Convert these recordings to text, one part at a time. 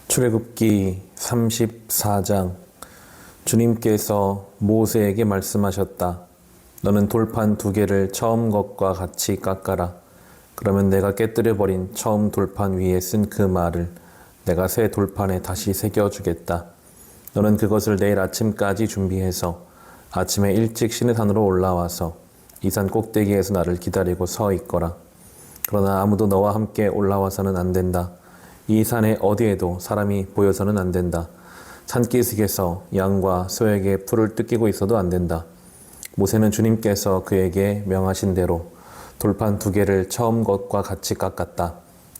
출애굽기 34장. 주님께서 모세에게 말씀하셨다. 너는 돌판 2개를 처음 것과 같이 깎아라. 그러면 내가 깨뜨려버린 처음 돌판 위에 쓴 그 말을 내가 새 돌판에 다시 새겨주겠다. 너는 그것을 내일 아침까지 준비해서 아침에 일찍 시내산으로 올라와서 이 산 꼭대기에서 나를 기다리고 서 있거라. 그러나 아무도 너와 함께 올라와서는 안 된다. 이 산에 어디에도 사람이 보여서는 안 된다. 산기슭에서 양과 소에게 풀을 뜯기고 있어도 안 된다. 모세는 주님께서 그에게 명하신 대로 돌판 2개를 처음 것과 같이 깎았다.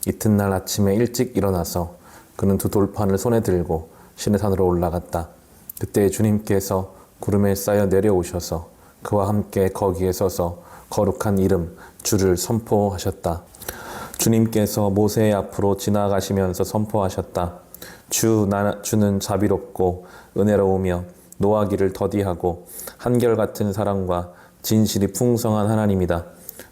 이튿날 아침에 일찍 일어나서 그는 2 돌판을 손에 들고 시내산으로 올라갔다. 그때 주님께서 구름에 쌓여 내려오셔서 그와 함께 거기에 서서 거룩한 이름 주를 선포하셨다. 주님께서 모세의 앞으로 지나가시면서 선포하셨다. 주는 자비롭고 은혜로우며 노하기를 더디하고 한결같은 사랑과 진실이 풍성한 하나님이다.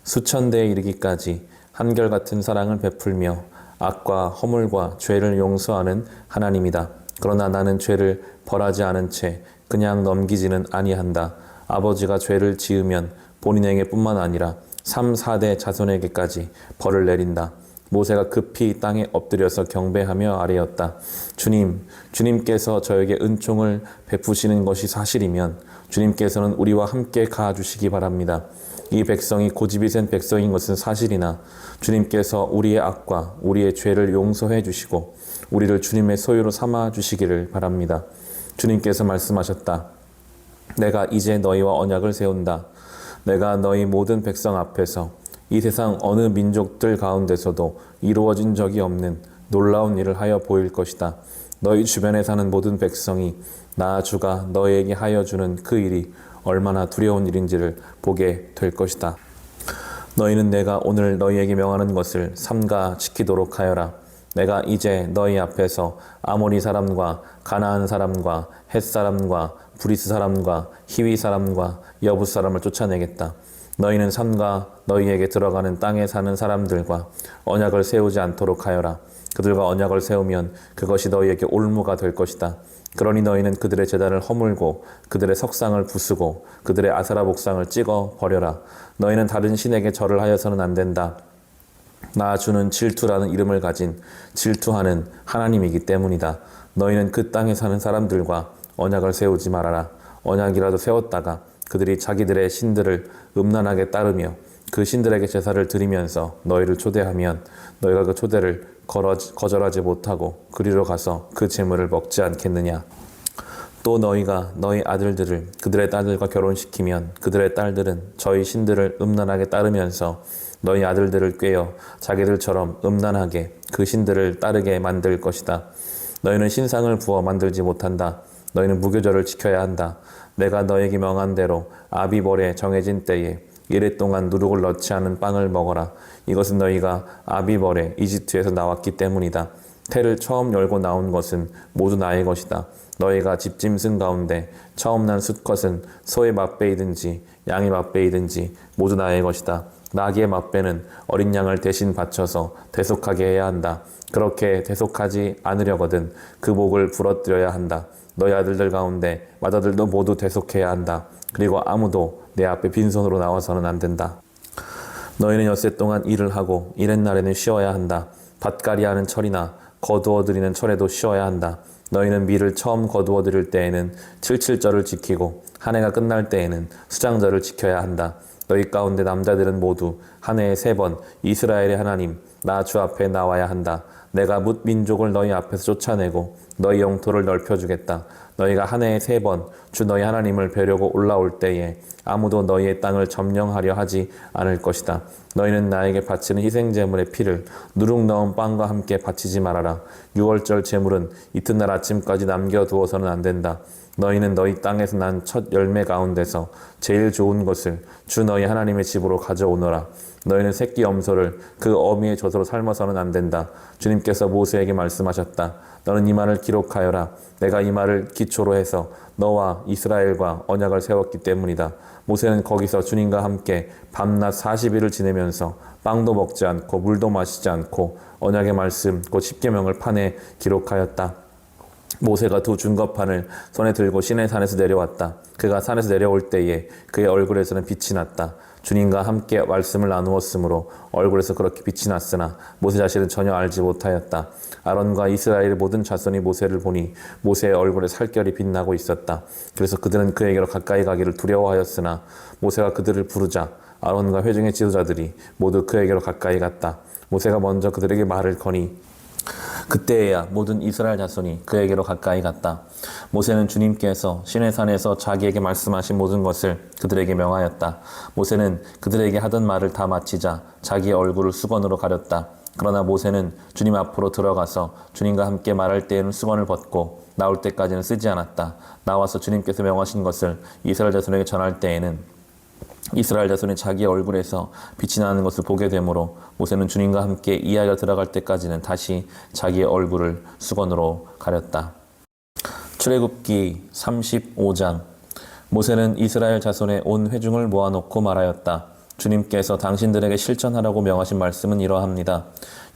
수천 대에 이르기까지 한결같은 사랑을 베풀며 악과 허물과 죄를 용서하는 하나님이다. 그러나 나는 죄를 벌하지 않은 채 그냥 넘기지는 아니한다. 아버지가 죄를 지으면 본인에게뿐만 아니라 3, 4대 자손에게까지 벌을 내린다. 모세가 급히 땅에 엎드려서 경배하며 아뢰었다. 주님께서 저에게 은총을 베푸시는 것이 사실이면 주님께서는 우리와 함께 가주시기 바랍니다. 이 백성이 고집이 센 백성인 것은 사실이나 주님께서 우리의 악과 우리의 죄를 용서해 주시고 우리를 주님의 소유로 삼아 주시기를 바랍니다. 주님께서 말씀하셨다. 내가 이제 너희와 언약을 세운다. 내가 너희 모든 백성 앞에서 이 세상 어느 민족들 가운데서도 이루어진 적이 없는 놀라운 일을 하여 보일 것이다. 너희 주변에 사는 모든 백성이 나 주가 너희에게 하여 주는 그 일이 얼마나 두려운 일인지를 보게 될 것이다. 너희는 내가 오늘 너희에게 명하는 것을 삼가 지키도록 하여라. 내가 이제 너희 앞에서 아모리 사람과 가나안 사람과 헷 사람과 브리스 사람과 히위 사람과 여부 사람을 쫓아내겠다. 너희는 산과 너희에게 들어가는 땅에 사는 사람들과 언약을 세우지 않도록 하여라. 그들과 언약을 세우면 그것이 너희에게 올무가 될 것이다. 그러니 너희는 그들의 제단을 허물고 그들의 석상을 부수고 그들의 아세라 목상을 찍어 버려라. 너희는 다른 신에게 절을 하여서는 안 된다. 나 주는 질투라는 이름을 가진 질투하는 하나님이기 때문이다. 너희는 그 땅에 사는 사람들과 언약을 세우지 말아라. 언약이라도 세웠다가 그들이 자기들의 신들을 음란하게 따르며 그 신들에게 제사를 드리면서 너희를 초대하면 너희가 그 초대를 거절하지 못하고 그리로 가서 그 제물을 먹지 않겠느냐. 또 너희가 너희 아들들을 그들의 딸들과 결혼시키면 그들의 딸들은 저희 신들을 음란하게 따르면서 너희 아들들을 꾀어 자기들처럼 음란하게 그 신들을 따르게 만들 것이다. 너희는 신상을 부어 만들지 못한다. 너희는 무교절을 지켜야 한다. 내가 너에게 명한 대로 아비벌에 정해진 때에 이래 동안 누룩을 넣지 않은 빵을 먹어라. 이것은 너희가 아비벌에 이집트에서 나왔기 때문이다. 태를 처음 열고 나온 것은 모두 나의 것이다. 너희가 집짐승 가운데 처음 난 수컷은 소의 맛배이든지 양의 맛배이든지 모두 나의 것이다. 나귀의 맛배는 어린 양을 대신 바쳐서 대속하게 해야 한다. 그렇게 대속하지 않으려거든 그 목을 부러뜨려야 한다. 너희 아들들 가운데 맏아들도 모두 대속해야 한다. 그리고 아무도 내 앞에 빈손으로 나와서는 안 된다. 너희는 엿새 동안 일을 하고 이렛날에는 쉬어야 한다. 밭갈이 하는 철이나 거두어 들이는 철에도 쉬어야 한다. 너희는 밀을 처음 거두어 들일 때에는 칠칠절을 지키고 한 해가 끝날 때에는 수장절을 지켜야 한다. 너희 가운데 남자들은 모두 한 해에 3번 이스라엘의 하나님 나 주 앞에 나와야 한다. 내가 뭇 민족을 너희 앞에서 쫓아내고 너희 영토를 넓혀주겠다. 너희가 한 해에 3번 주 너희 하나님을 뵈려고 올라올 때에 아무도 너희의 땅을 점령하려 하지 않을 것이다. 너희는 나에게 바치는 희생제물의 피를 누룩 넣은 빵과 함께 바치지 말아라. 6월절 제물은 이튿날 아침까지 남겨두어서는 안 된다. 너희는 너희 땅에서 난 첫 열매 가운데서 제일 좋은 것을 주 너희 하나님의 집으로 가져오너라. 너희는 새끼 염소를 그 어미의 젖으로 삶아서는 안 된다. 주님께서 모세에게 말씀하셨다. 너는 이 말을 기록하여라. 내가 이 말을 기초로 해서 너와 이스라엘과 언약을 세웠기 때문이다. 모세는 거기서 주님과 함께 밤낮 40일을 지내면서 빵도 먹지 않고 물도 마시지 않고 언약의 말씀 곧 십계명을 판에 기록하였다. 모세가 두 증거판을 손에 들고 시내산에서 내려왔다. 그가 산에서 내려올 때에 그의 얼굴에서는 빛이 났다. 주님과 함께 말씀을 나누었으므로 얼굴에서 그렇게 빛이 났으나 모세 자신은 전혀 알지 못하였다. 아론과 이스라엘의 모든 자손이 모세를 보니 모세의 얼굴에 살결이 빛나고 있었다. 그래서 그들은 그에게로 가까이 가기를 두려워하였으나 모세가 그들을 부르자 아론과 회중의 지도자들이 모두 그에게로 가까이 갔다. 모세가 먼저 그들에게 말을 거니 그때에야 모든 이스라엘 자손이 그에게로 가까이 갔다. 모세는 주님께서 시내산에서 자기에게 말씀하신 모든 것을 그들에게 명하였다. 모세는 그들에게 하던 말을 다 마치자 자기의 얼굴을 수건으로 가렸다. 그러나 모세는 주님 앞으로 들어가서 주님과 함께 말할 때에는 수건을 벗고 나올 때까지는 쓰지 않았다. 나와서 주님께서 명하신 것을 이스라엘 자손에게 전할 때에는 이스라엘 자손이 자기 얼굴에서 빛이 나는 것을 보게 되므로 모세는 주님과 함께 이야기가 들어갈 때까지는 다시 자기의 얼굴을 수건으로 가렸다. 출애굽기 35장. 모세는 이스라엘 자손의 온 회중을 모아놓고 말하였다. 주님께서 당신들에게 실천하라고 명하신 말씀은 이러합니다.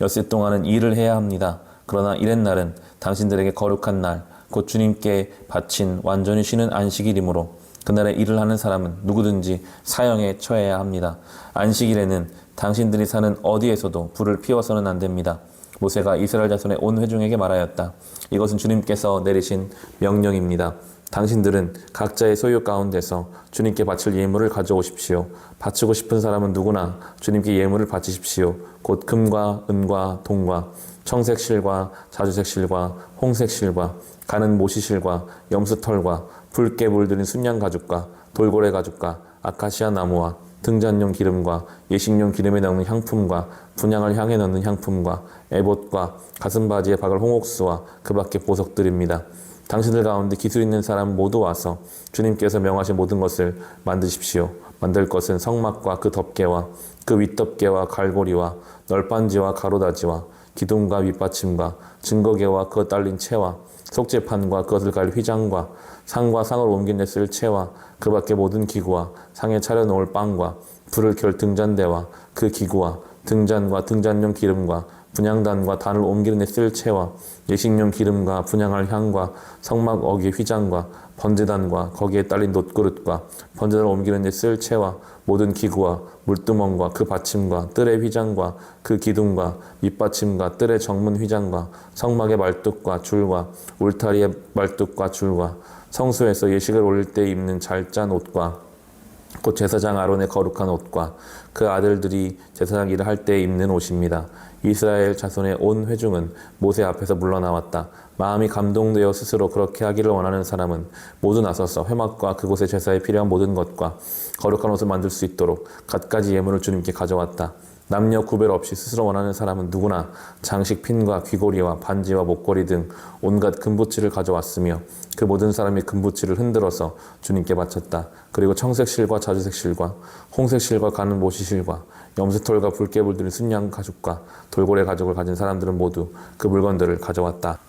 엿새 동안은 일을 해야 합니다. 그러나 이렛날은 당신들에게 거룩한 날, 곧 주님께 바친 완전히 쉬는 안식일이므로 그날에 일을 하는 사람은 누구든지 사형에 처해야 합니다. 안식일에는 당신들이 사는 어디에서도 불을 피워서는 안 됩니다. 모세가 이스라엘 자손의 온 회중에게 말하였다. 이것은 주님께서 내리신 명령입니다. 당신들은 각자의 소유 가운데서 주님께 바칠 예물을 가져오십시오. 바치고 싶은 사람은 누구나 주님께 예물을 바치십시오. 곧 금과 은과 동과 청색실과 자주색실과 홍색실과 가는 모시실과 염소털과 붉게 물들인 순양 가죽과 돌고래 가죽과 아카시아 나무와 등잔용 기름과 예식용 기름에 넣는 향품과 분향을 향에 넣는 향품과 에봇과 가슴바지에 박을 홍옥수와 그 밖의 보석들입니다. 당신들 가운데 기술 있는 사람 모두 와서 주님께서 명하신 모든 것을 만드십시오. 만들 것은 성막과 그 덮개와 그 윗덮개와 갈고리와 널빤지와 가로다지와 기둥과 윗받침과 증거계와 그것 달린 채와 속죄판과 그것을 갈 휘장과 상과 상을 옮긴 데 쓸 채와 그 밖의 모든 기구와 상에 차려놓을 빵과 불을 켤 등잔대와 그 기구와 등잔과 등잔용 기름과 분향단과 단을 옮기는 데 쓸 채와 예식용 기름과 분향할 향과 성막 어귀 휘장과 번제단과 거기에 딸린 놋그릇과 번제단을 옮기는 데 쓸 채와 모든 기구와 물두멍과 그 받침과 뜰의 휘장과 그 기둥과 밑받침과 뜰의 정문 휘장과 성막의 말뚝과 줄과 울타리의 말뚝과 줄과 성소에서 예식을 올릴 때 입는 잘 짠 옷과 곧 제사장 아론의 거룩한 옷과 그 아들들이 제사장 일을 할 때 입는 옷입니다. 이스라엘 자손의 온 회중은 모세 앞에서 물러나왔다. 마음이 감동되어 스스로 그렇게 하기를 원하는 사람은 모두 나서서 회막과 그곳의 제사에 필요한 모든 것과 거룩한 옷을 만들 수 있도록 갖가지 예물을 주님께 가져왔다. 남녀 구별 없이 스스로 원하는 사람은 누구나 장식 핀과 귀고리와 반지와 목걸이 등 온갖 금부치를 가져왔으며 그 모든 사람이 금부치를 흔들어서 주님께 바쳤다. 그리고 청색실과 자주색실과 홍색실과 가는 모시실과 염소털과 붉게 물들인 순양 가죽과 돌고래 가죽을 가진 사람들은 모두 그 물건들을 가져왔다.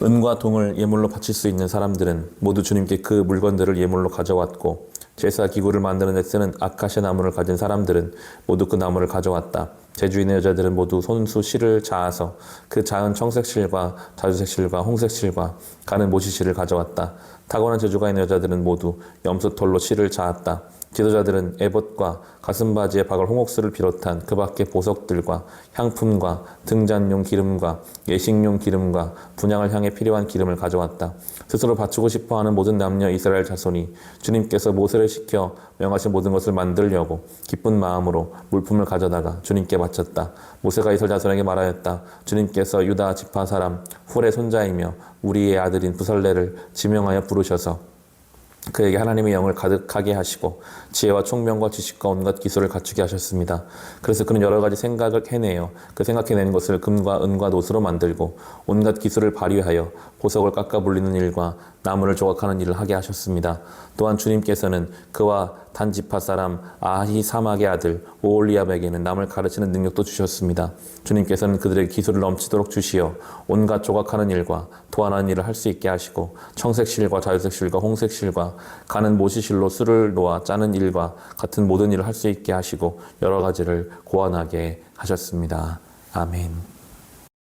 은과 동을 예물로 바칠 수 있는 사람들은 모두 주님께 그 물건들을 예물로 가져왔고 제사 기구를 만드는 데 쓰는 아카시아 나무를 가진 사람들은 모두 그 나무를 가져왔다. 제주인의 여자들은 모두 손수 실을 자아서 그 자은 청색실과 자주색실과 홍색실과 가는 모시실을 가져왔다. 타고난 재주가 있는 여자들은 모두 염소털로 실을 자았다. 지도자들은 에봇과 가슴바지에 박을 홍옥수를 비롯한 그 밖의 보석들과 향품과 등잔용 기름과 예식용 기름과 분향을 향해 필요한 기름을 가져왔다. 스스로 바치고 싶어하는 모든 남녀 이스라엘 자손이 주님께서 모세를 시켜 명하신 모든 것을 만들려고 기쁜 마음으로 물품을 가져다가 주님께 바쳤다. 모세가 이스라엘 자손에게 말하였다. 주님께서 유다 지파 사람 훌의 손자이며 우리의 아들인 부살레를 지명하여 부르셔서 그에게 하나님의 영을 가득하게 하시고 지혜와 총명과 지식과 온갖 기술을 갖추게 하셨습니다. 그래서 그는 여러 가지 생각을 해내어 그 생각해낸 것을 금과 은과 놋으로 만들고 온갖 기술을 발휘하여 보석을 깎아 불리는 일과 나무를 조각하는 일을 하게 하셨습니다. 또한 주님께서는 그와 단지파 사람 아히사막의 아들 오홀리압에게는 남을 가르치는 능력도 주셨습니다. 주님께서는 그들에게 기술을 넘치도록 주시어 온갖 조각하는 일과 도안하는 일을 할 수 있게 하시고 청색실과 자유색실과 홍색실과 가는 모시실로 술을 놓아 짜는 일과 같은 모든 일을 할 수 있게 하시고 여러 가지를 고안하게 하셨습니다. 아멘.